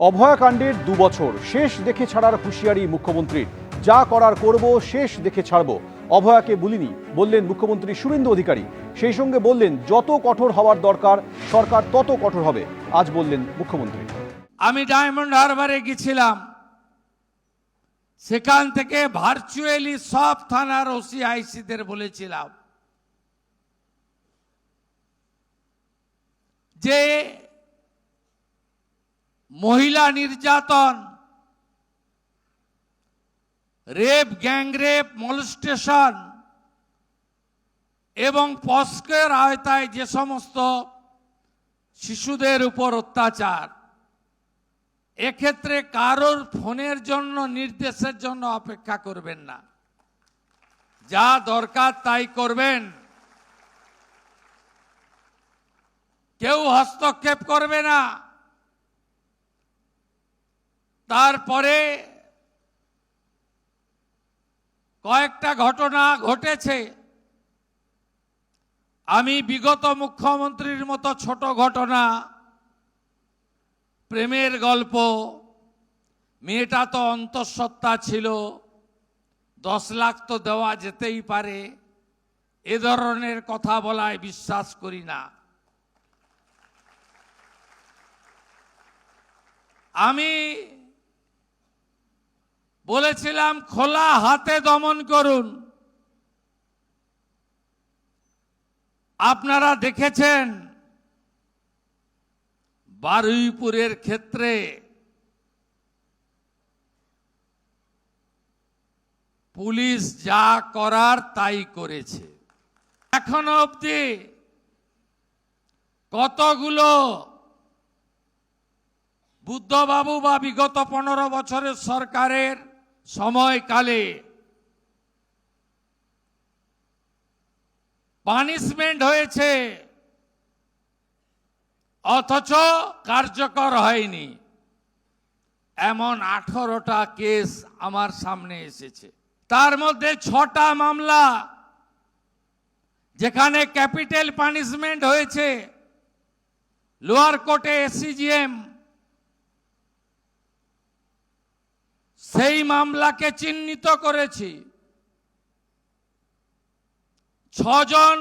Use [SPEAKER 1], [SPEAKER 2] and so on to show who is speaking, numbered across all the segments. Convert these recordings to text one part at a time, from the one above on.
[SPEAKER 1] অভয়াকাণ্ডের ২ বছর শেষ দেখে ছাড়ার হুঁশিয়ারি মুখ্যমন্ত্রীর। যা করার করব, শেষ দেখে ছাড়ব। অভয়াকে বলিনি বললেন মুখ্যমন্ত্রী শুভেন্দু অধিকারী। সেই সঙ্গে বললেন যত কঠোর হওয়ার দরকার সরকার তত কঠোর হবে। আজ বললেন মুখ্যমন্ত্রী।
[SPEAKER 2] আমি ডায়মন্ড হারবারে গেছিলাম, সেখান থেকে ভার্চুয়ালি সব থানার ওসি আইসিদের বলেছিলাম যে মহিলা নির্যাতন, রেপ, গ্যাংরেপ, মলস্টেশন এবং পস্কের আওতায় যে সমস্ত শিশুদের উপর অত্যাচার, এক্ষেত্রে কারোর ফোনের জন্য, নির্দেশের জন্য অপেক্ষা করবেন না। যা দরকার তাই করবেন, কেউ হস্তক্ষেপ করবে না। তারপরে কয়েকটা ঘটনা ঘটেছে। আমি বিগত মুখ্যমন্ত্রীর মতো ছোট ঘটনা, প্রেমের গল্প, মেয়েটা তো অন্তঃসত্ত্বা ছিল, 10 লাখ তো দেওয়া যেতেই পারে, এ ধরনের কথা বলায় বিশ্বাস করি না। আমি বলেছিলাম খোলা হাতে দমন করুন। আপনারা দেখেছেন বারুইপুরের ক্ষেত্রে পুলিশ যা করার তাই করেছে। এখনো অবধি কতগুলো বুদ্ধবাবু বা বিগত 15 বছরের সরকারের সময়কালে পানিশমেন্ট হয়েছে, অথচ কার্যকর হয়নি। এমন 18টা কেস আমার সামনে এসেছে। তার মধ্যে 6টা মামলা যেখানে ক্যাপিটাল পানিশমেন্ট হয়েছে, লোয়ার কোর্টে এসিজিএম সেই মামলাকে চিহ্নিত করেছি। 6 জন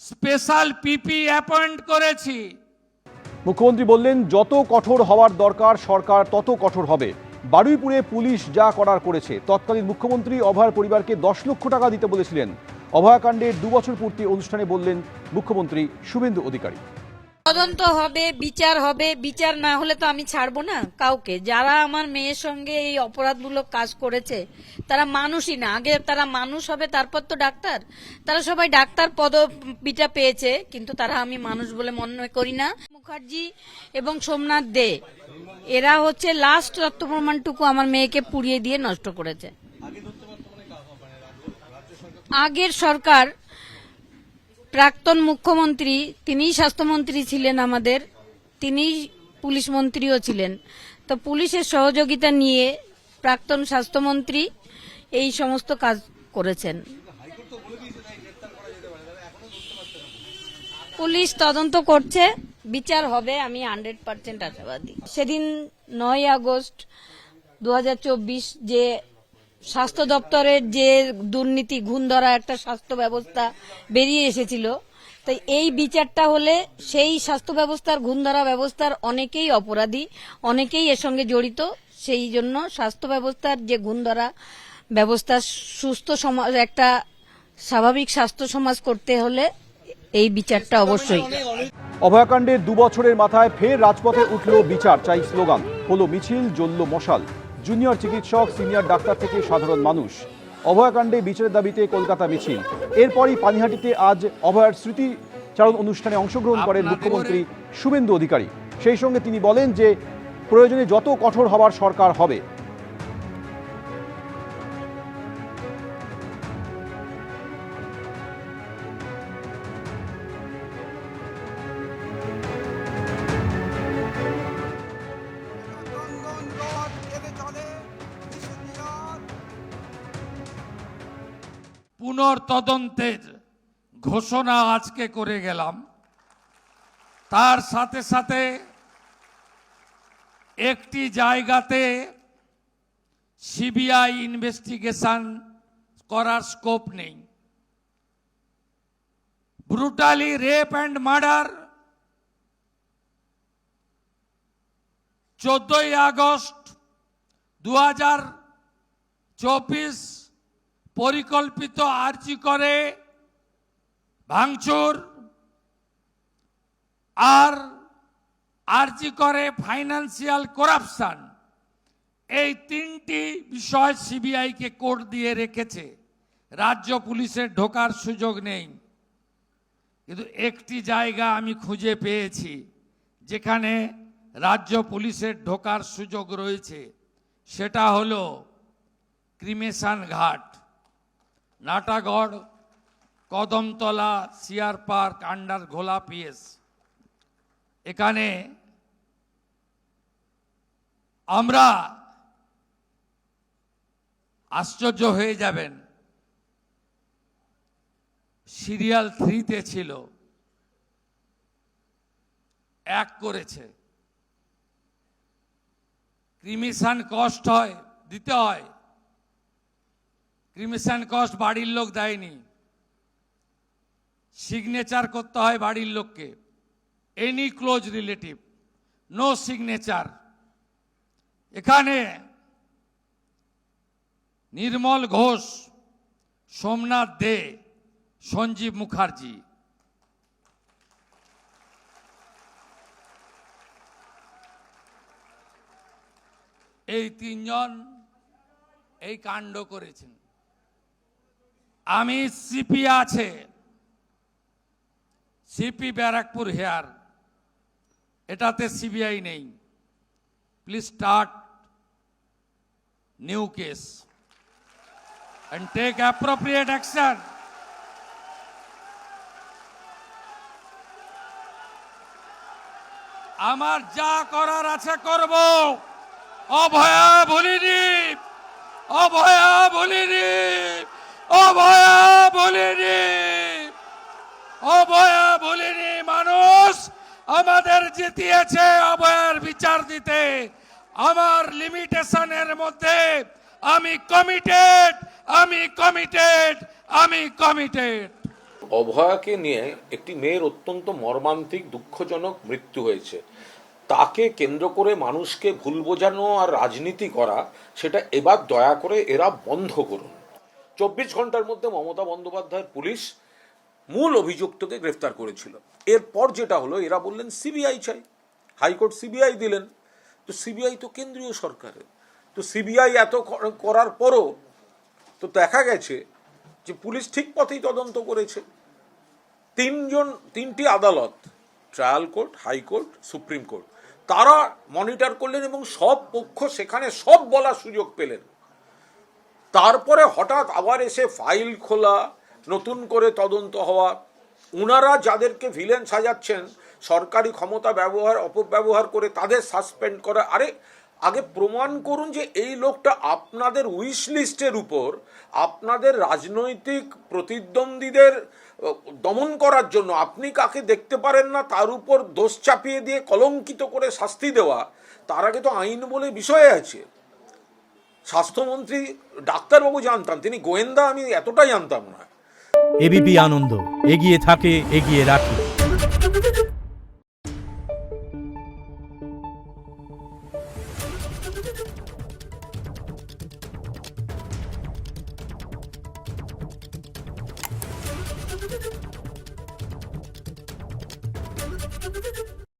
[SPEAKER 2] স্পেশাল পিপি অ্যাপয়েন্ট করেছি।
[SPEAKER 1] মুখ্যমন্ত্রী বললেন যত কঠোর হওয়ার দরকার সরকার তত কঠোর হবে। বারুইপুরে পুলিশ যা করার করেছে। তৎকালীন মুখ্যমন্ত্রী অভয়ার পরিবারকে 10 লক্ষ টাকা দিতে বলেছিলেন। অভয়াকাণ্ডের 2 বছর পূর্তি অনুষ্ঠানে বললেন মুখ্যমন্ত্রী শুভেন্দু অধিকারী।
[SPEAKER 3] তদন্ত হবে, বিচার হবে। বিচার না হলে তো আমি ছাড়বো না কাউকে। যারা আমার মেয়ের সঙ্গে এই অপরাধমূলক কাজ করেছে তারা মানুষই না। আগে তারা মানুষ হবে, তারপর তো ডাক্তার। তারা সবাই ডাক্তার পদবিটা পেয়েছে, কিন্তু তারা আমি মানুষ বলে মনে করি না। মুখার্জি এবং সোমনাথ দে এরা হচ্ছে লাস্ট তথ্য প্রমাণটুকু আমার মেয়েকে পুড়িয়ে দিয়ে নষ্ট করেছে। আগের সরকার, প্রাক্তন মুখ্যমন্ত্রী, তিনিই স্বাস্থ্যমন্ত্রী ছিলেন আমাদের, তিনি পুলিশ মন্ত্রীও ছিলেন। তো পুলিশের সহযোগিতা নিয়ে প্রাক্তন স্বাস্থ্যমন্ত্রী এই সমস্ত কাজ করেছেন। পুলিশ তদন্ত করছে, বিচার হবে, আমি 100% আশাবাদী। সেদিন 9 আগস্ট 2024 যে স্বাস্থ্য দপ্তরের যে দুর্নীতি, ঘুণ ধরা একটা স্বাস্থ্য ব্যবস্থা বেরিয়ে এসেছিল, তাই এই বিচারটা হলে সেই স্বাস্থ্য ব্যবস্থার, ঘুণ ধরা ব্যবস্থার অনেকেই অপরাধী, অনেকেই এর সঙ্গে জড়িত। সেই জন্য স্বাস্থ্য ব্যবস্থার যে ঘুণ ধরা ব্যবস্থা, সুস্থ সমাজ, একটা স্বাভাবিক স্বাস্থ্য সমাজ করতে হলে এই বিচারটা অবশ্যই।
[SPEAKER 1] অভয়াকাণ্ডের 2 বছরের মাথায় ফের রাজপথে উঠল বিচার চাই স্লোগান। হলো মিছিল, জ্বলল মশাল। জুনিয়র চিকিৎসক, সিনিয়র ডাক্তার থেকে সাধারণ মানুষ। অভয়াকাণ্ডে বিচারের দাবিতে কলকাতা মিছিল। এরপরই পানিহাটিতে আজ অভয়ার স্মৃতিচারণ অনুষ্ঠানে অংশগ্রহণ করেন মুখ্যমন্ত্রী শুভেন্দু অধিকারী। সেই সঙ্গে তিনি বলেন যে প্রয়োজনে যত কঠোর হওয়ার সরকার হবে।
[SPEAKER 2] পুনর্তদন্তের ঘোষণা আজকে করে গেলাম। তার সাথে সাথে একটি জায়গাতে সিবিআই ইনভেস্টিগেশন করার স্কোপ নেই। ব্রুটালি রেপ অ্যান্ড মার্ডার 14ই আগস্ট 2024 পরিকল্পিত আর্জি করে ভাঙচুর আর আর্জি করে ফাইন্যান্সিয়াল করাপশন, এই তিনটি বিষয় সিবিআইকে কোর্ট দিয়ে রেখেছে। রাজ্য পুলিশের ঢোকার সুযোগ নেই। কিন্তু একটি জায়গা আমি খুঁজে পেয়েছি যেখানে রাজ্য পুলিশের ঢোকার সুযোগ রয়েছে, সেটা হলো ক্রিমেশন ঘাট, Natagarh, Kadamtala, CR park, under ঘোলা পিএস। এখানে আমরা আশ্চর্য হয়ে যাবেন, সিরিয়াল 3-তে ছিল, 1 করেছে। ক্রিমিশন কস্ট দিতে হয়, ক্রিমিশন কস্ট বাড়ির লোক দেয়নি, সিগনেচার করতে হয় বাড়ির লোককে, any close relative, no signature. এখানে নির্মল ঘোষ, সোমনাথ দে, সঞ্জীব মুখার্জি, এই 3 জন এই কাণ্ড করেছেন। আমি সিপি আছে, সিপি ব্যারাকপুর হেয়ার, এটাতে সিবিআই নেই। Please start new case and take appropriate action. আমার যা করার আছে করব। অভয়া বলিনি, অভয়া বলিনি, অভয়া বলিনি, অভয়া বলিনি। মানুষ আমাদের জিতিয়েছে অভয়ার বিচার দিতে। আমার লিমিটেশনের মধ্যে আমি কমিটেড, আমি কমিটেড, আমি কমিটেড।
[SPEAKER 4] অভয়াকে নিয়ে একটি মেয়ের অত্যন্ত মর্মান্তিক দুঃখজনক মৃত্যু হয়েছে। তাকে কেন্দ্র করে মানুষকে ভুল বোঝানো আর রাজনীতি করা, সেটা এবার দয়া করে এরা বন্ধ করুন। 24 ঘন্টার মধ্যে মমতা বন্দ্যোপাধ্যায়ের পুলিশ মূল অভিযুক্তকে গ্রেফতার করেছিল। এরপর যেটা হলো, এরা বললেন সিবিআই চাই, হাইকোর্ট সিবিআই দিলেন। তো সিবিআই তো কেন্দ্রীয় সরকারের, তো সিবিআই এত করার পরও তো দেখা গেছে যে পুলিশ ঠিক পথেই তদন্ত করেছে। 3টি আদালত, trial court, high court, supreme court, তারা মনিটর করলেন এবং সব পক্ষ সেখানে সব বলার সুযোগ পেলেন। তারপরে হঠাৎ আবার এসে ফাইল খোলা, নতুন করে তদন্ত হওয়া। ওনারা যাদেরকে ভিলেন সাজাচ্ছেন, সরকারি ক্ষমতা অপব্যবহার করে তাদের সাসপেন্ড করা। আরে আগে প্রমাণ করুন যে এই লোকটা আপনাদের উইশ লিস্টের উপর, আপনাদের রাজনৈতিক প্রতিদ্বন্দ্বীদের দমন করার জন্য আপনি কাকে দেখতে পারেন না তার উপর দোষ চাপিয়ে দিয়ে কলঙ্কিত করে শাস্তি দেওয়া। তার আগে তো আইন বলে বিষয় আছে। স্বাস্থ্যমন্ত্রী ডাক্তারবাবু জানতাম, তিনি গোয়েন্দা আমি এতটাই জানতাম না।
[SPEAKER 5] এবিপি আনন্দ, এগিয়ে থাকে, এগিয়ে রাখে।
[SPEAKER 6] Thank you.